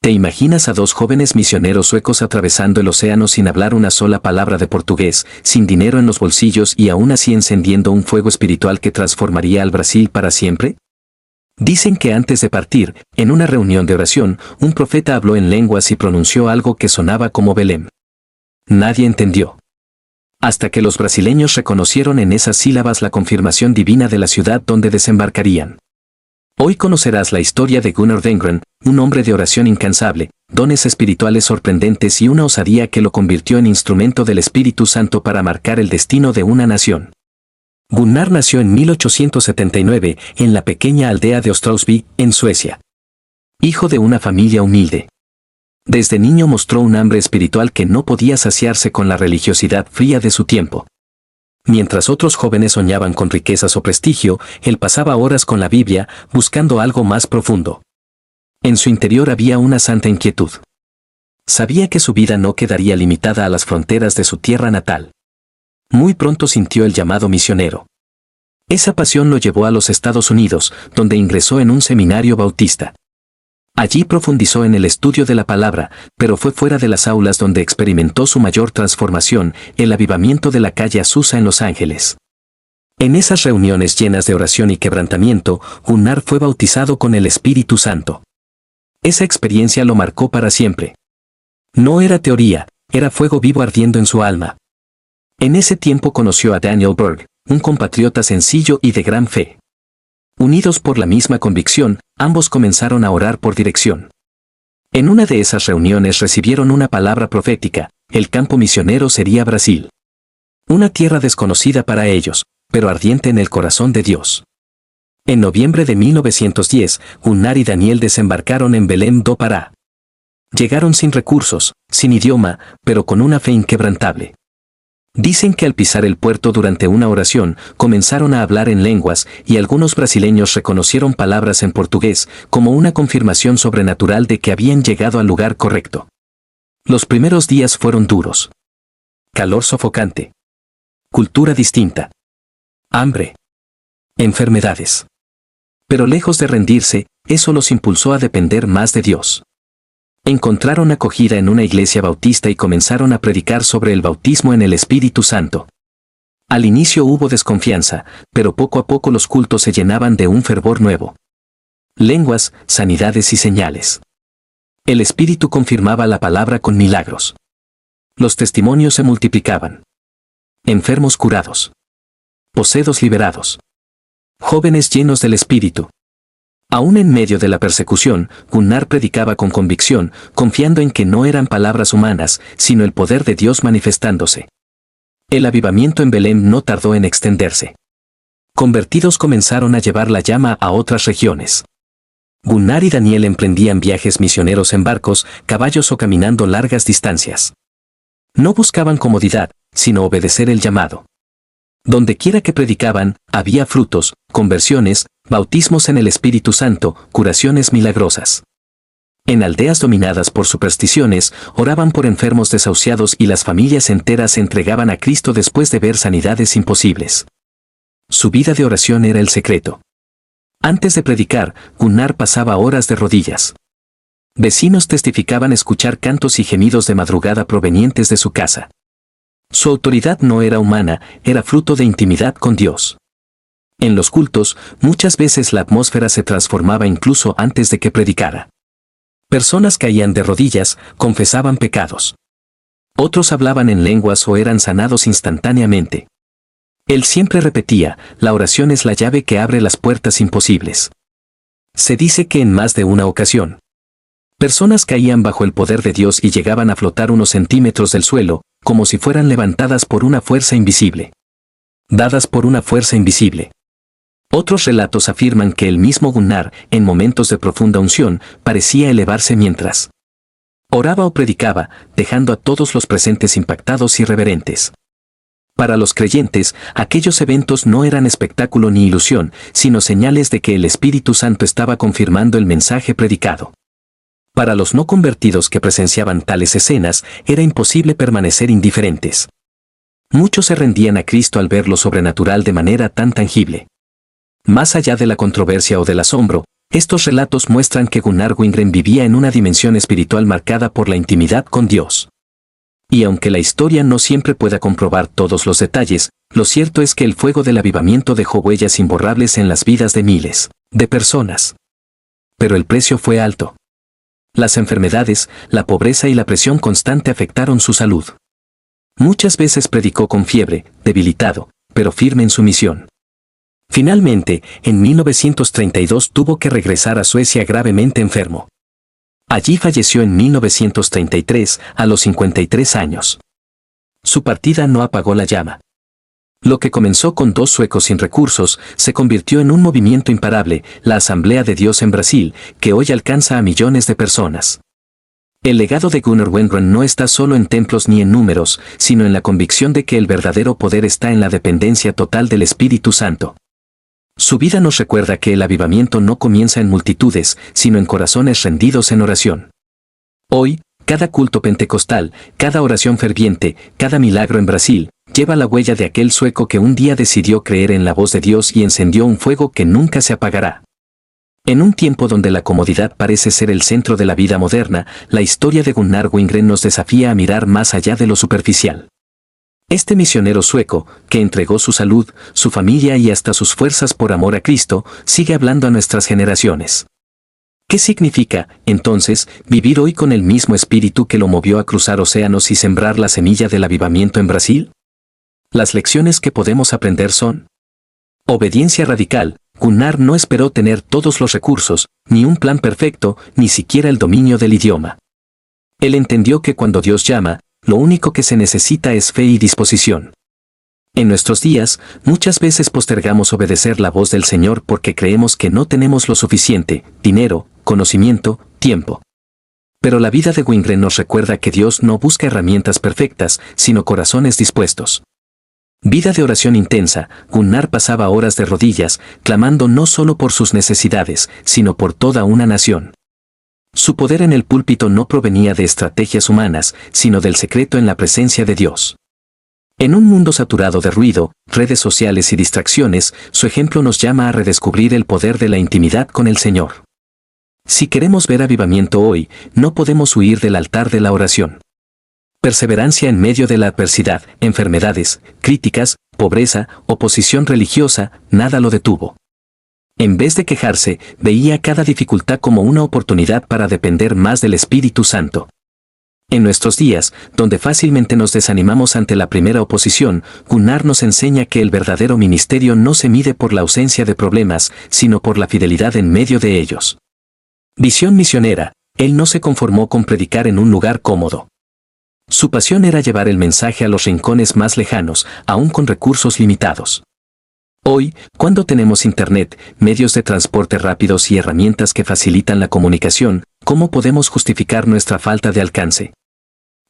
¿Te imaginas a dos jóvenes misioneros suecos atravesando el océano sin hablar una sola palabra de portugués, sin dinero en los bolsillos y aún así encendiendo un fuego espiritual que transformaría al Brasil para siempre? Dicen que antes de partir, en una reunión de oración, un profeta habló en lenguas y pronunció algo que sonaba como Belém. Nadie entendió. Hasta que los brasileños reconocieron en esas sílabas la confirmación divina de la ciudad donde desembarcarían. Hoy conocerás la historia de Gunnar Wengren, un hombre de oración incansable, dones espirituales sorprendentes y una osadía que lo convirtió en instrumento del Espíritu Santo para marcar el destino de una nación. Gunnar nació en 1879 en la pequeña aldea de Ostrosby, en Suecia. Hijo de una familia humilde. Desde niño mostró un hambre espiritual que no podía saciarse con la religiosidad fría de su tiempo. Mientras otros jóvenes soñaban con riquezas o prestigio, él pasaba horas con la Biblia, buscando algo más profundo. En su interior había una santa inquietud. Sabía que su vida no quedaría limitada a las fronteras de su tierra natal. Muy pronto sintió el llamado misionero. Esa pasión lo llevó a los Estados Unidos, donde ingresó en un seminario bautista. Allí profundizó en el estudio de la palabra, pero fue fuera de las aulas donde experimentó su mayor transformación, el avivamiento de la calle Azusa en Los Ángeles. En esas reuniones llenas de oración y quebrantamiento, Gunnar fue bautizado con el Espíritu Santo. Esa experiencia lo marcó para siempre. No era teoría, era fuego vivo ardiendo en su alma. En ese tiempo conoció a Daniel Berg, un compatriota sencillo y de gran fe. Unidos por la misma convicción, ambos comenzaron a orar por dirección. En una de esas reuniones recibieron una palabra profética: el campo misionero sería Brasil. Una tierra desconocida para ellos, pero ardiente en el corazón de Dios. En noviembre de 1910, Gunnar y Daniel desembarcaron en Belém do Pará. Llegaron sin recursos, sin idioma, pero con una fe inquebrantable. Dicen que al pisar el puerto durante una oración, comenzaron a hablar en lenguas y algunos brasileños reconocieron palabras en portugués como una confirmación sobrenatural de que habían llegado al lugar correcto. Los primeros días fueron duros. Calor sofocante. Cultura distinta. Hambre. Enfermedades. Pero lejos de rendirse, eso los impulsó a depender más de Dios. Encontraron acogida en una iglesia bautista y comenzaron a predicar sobre el bautismo en el Espíritu Santo. Al inicio hubo desconfianza, pero poco a poco los cultos se llenaban de un fervor nuevo. Lenguas, sanidades y señales. El Espíritu confirmaba la palabra con milagros. Los testimonios se multiplicaban. Enfermos curados. Poseídos liberados. Jóvenes llenos del Espíritu. Aún en medio de la persecución, Gunnar predicaba con convicción, confiando en que no eran palabras humanas, sino el poder de Dios manifestándose. El avivamiento en Belém no tardó en extenderse. Convertidos comenzaron a llevar la llama a otras regiones. Gunnar y Daniel emprendían viajes misioneros en barcos, caballos o caminando largas distancias. No buscaban comodidad, sino obedecer el llamado. Donde quiera que predicaban, había frutos, conversiones, bautismos en el Espíritu Santo, curaciones milagrosas. En aldeas dominadas por supersticiones, oraban por enfermos desahuciados y las familias enteras se entregaban a Cristo después de ver sanidades imposibles. Su vida de oración era el secreto. Antes de predicar, Gunnar pasaba horas de rodillas. Vecinos testificaban escuchar cantos y gemidos de madrugada provenientes de su casa. Su autoridad no era humana, era fruto de intimidad con Dios. En los cultos, muchas veces la atmósfera se transformaba incluso antes de que predicara. Personas caían de rodillas, confesaban pecados. Otros hablaban en lenguas o eran sanados instantáneamente. Él siempre repetía: la oración es la llave que abre las puertas imposibles. Se dice que en más de una ocasión, personas caían bajo el poder de Dios y llegaban a flotar unos centímetros del suelo, como si fueran levantadas por una fuerza invisible. Dadas por una fuerza invisible. Otros relatos afirman que el mismo Gunnar, en momentos de profunda unción, parecía elevarse mientras oraba o predicaba, dejando a todos los presentes impactados y reverentes. Para los creyentes, aquellos eventos no eran espectáculo ni ilusión, sino señales de que el Espíritu Santo estaba confirmando el mensaje predicado. Para los no convertidos que presenciaban tales escenas, era imposible permanecer indiferentes. Muchos se rendían a Cristo al ver lo sobrenatural de manera tan tangible. Más allá de la controversia o del asombro, Estos relatos muestran que Gunnar Wingren vivía en una dimensión espiritual marcada por la intimidad con Dios. Y aunque la historia no siempre pueda comprobar todos los detalles, lo cierto es que el fuego del avivamiento dejó huellas imborrables en las vidas de miles de personas. Pero el precio fue alto. Las enfermedades, la pobreza y la presión constante afectaron su salud. Muchas veces predicó con fiebre, debilitado, pero firme en su misión. Finalmente, en 1932 tuvo que regresar a Suecia gravemente enfermo. Allí falleció en 1933, a los 53 años. Su partida no apagó la llama. Lo que comenzó con 2 suecos sin recursos, se convirtió en un movimiento imparable, la Asamblea de Dios en Brasil, que hoy alcanza a millones de personas. El legado de Gunnar Wingren no está solo en templos ni en números, sino en la convicción de que el verdadero poder está en la dependencia total del Espíritu Santo. Su vida nos recuerda que el avivamiento no comienza en multitudes, sino en corazones rendidos en oración. Hoy, cada culto pentecostal, cada oración ferviente, cada milagro en Brasil, lleva la huella de aquel sueco que un día decidió creer en la voz de Dios y encendió un fuego que nunca se apagará. En un tiempo donde la comodidad parece ser el centro de la vida moderna, la historia de Gunnar Wingren nos desafía a mirar más allá de lo superficial. Este misionero sueco, que entregó su salud, su familia y hasta sus fuerzas por amor a Cristo, sigue hablando a nuestras generaciones. ¿Qué significa, entonces, vivir hoy con el mismo espíritu que lo movió a cruzar océanos y sembrar la semilla del avivamiento en Brasil? Las lecciones que podemos aprender son: obediencia radical. Gunnar no esperó tener todos los recursos, ni un plan perfecto, ni siquiera el dominio del idioma. Él entendió que cuando Dios llama, lo único que se necesita es fe y disposición. En nuestros días, muchas veces postergamos obedecer la voz del Señor porque creemos que no tenemos lo suficiente, dinero, conocimiento, tiempo. Pero la vida de Wingren nos recuerda que Dios no busca herramientas perfectas, sino corazones dispuestos. Vida de oración intensa. Gunnar pasaba horas de rodillas, clamando no solo por sus necesidades, sino por toda una nación. Su poder en el púlpito no provenía de estrategias humanas, sino del secreto en la presencia de Dios. En un mundo saturado de ruido, redes sociales y distracciones, su ejemplo nos llama a redescubrir el poder de la intimidad con el Señor. Si queremos ver avivamiento hoy, no podemos huir del altar de la oración. Perseverancia en medio de la adversidad, enfermedades, críticas, pobreza, oposición religiosa, nada lo detuvo. En vez de quejarse, veía cada dificultad como una oportunidad para depender más del Espíritu Santo. En nuestros días, donde fácilmente nos desanimamos ante la primera oposición, Gunnar nos enseña que el verdadero ministerio no se mide por la ausencia de problemas, sino por la fidelidad en medio de ellos. Visión misionera. Él no se conformó con predicar en un lugar cómodo. Su pasión era llevar el mensaje a los rincones más lejanos, aún con recursos limitados. Hoy, cuando tenemos Internet, medios de transporte rápidos y herramientas que facilitan la comunicación, ¿cómo podemos justificar nuestra falta de alcance?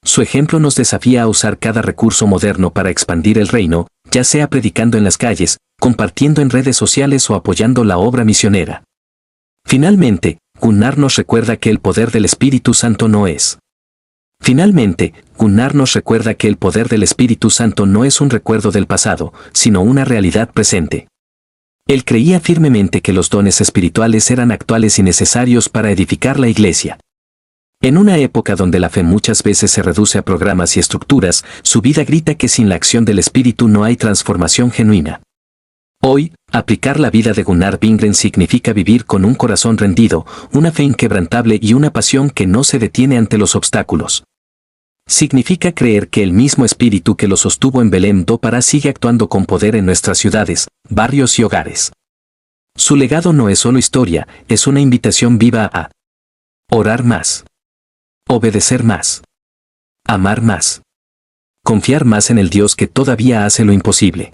Su ejemplo nos desafía a usar cada recurso moderno para expandir el reino, ya sea predicando en las calles, compartiendo en redes sociales o apoyando la obra misionera. Finalmente, Gunnar nos recuerda que el poder del Espíritu Santo no es un recuerdo del pasado, sino una realidad presente. Él creía firmemente que los dones espirituales eran actuales y necesarios para edificar la iglesia. En una época donde la fe muchas veces se reduce a programas y estructuras, su vida grita que sin la acción del Espíritu no hay transformación genuina. Hoy, aplicar la vida de Gunnar Wingren significa vivir con un corazón rendido, una fe inquebrantable y una pasión que no se detiene ante los obstáculos. Significa creer que el mismo Espíritu que lo sostuvo en Belém do Pará sigue actuando con poder en nuestras ciudades, barrios y hogares. Su legado no es solo historia, es una invitación viva a orar más, obedecer más, amar más, confiar más en el Dios que todavía hace lo imposible.